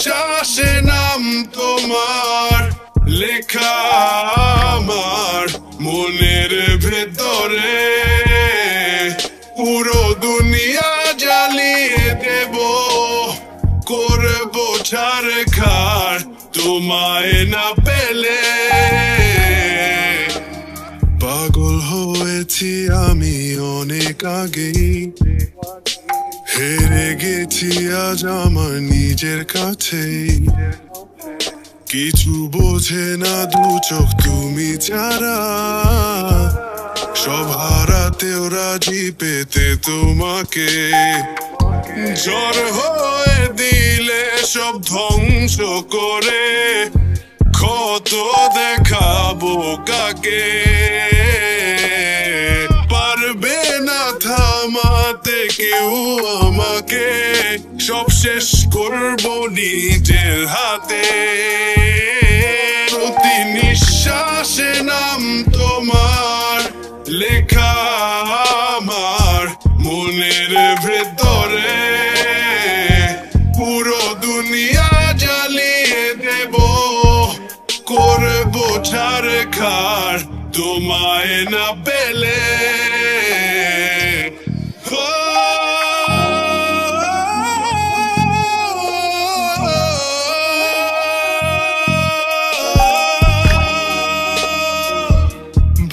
নিঃশ্বাসে নাম তোমার লেখা আমার মনের ভেতরে পুরো দুনিয়া জ্বালিয়ে দেব করবো ছারখার তোমায় না পেলে পাগল হয়েছি আমি অনেক আগেই হেরে গেছি আজ আমার নিজের কাছেই কিছু বোঝে না দু চোখ তুমি ছাড়া সব হারাতেও রাজি পেতে তোমাকে ঝড় হয়ে দিলে সব ধ্বংস করে ক্ষত দেখাবো কাকে পারবে না থামাতে কেউ আমাকে সব শেষ করবো নিজের হাতে প্রতি নিঃশ্বাসে নাম তোমার লেখা আমার মনের ভেতরে পুরো দুনিয়া জ্বালিয়ে দেব করবো ছারখার তোমায় না পেলে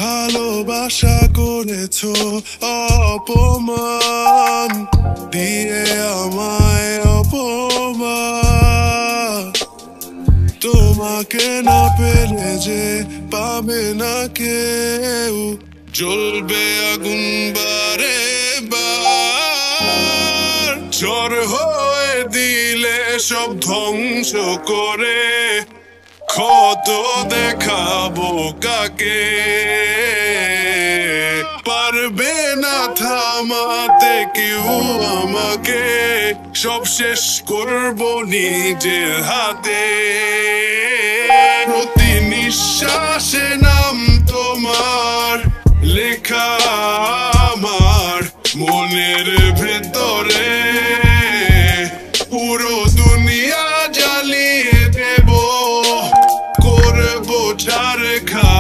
ভালোবাসা করেছো অপমান দিয়ে আমায় অপমান তোমাকে না পেলে যে পাবে না কেউ জ্বলবে আগুন বারে বার ঝড় হয়ে দিলে সব ধ্বংস করে ক্ষত দেখাবো কাকে পারবে না থামাতে কেউ আমাকে সব শেষ করবো নিজের হাতে প্রতি নিঃশ্বাসে নাম তোমার লেখা আমার মনের ভেতরে পুরো দুনিয়া জ্বালিয়ে দেব করবো ছারখার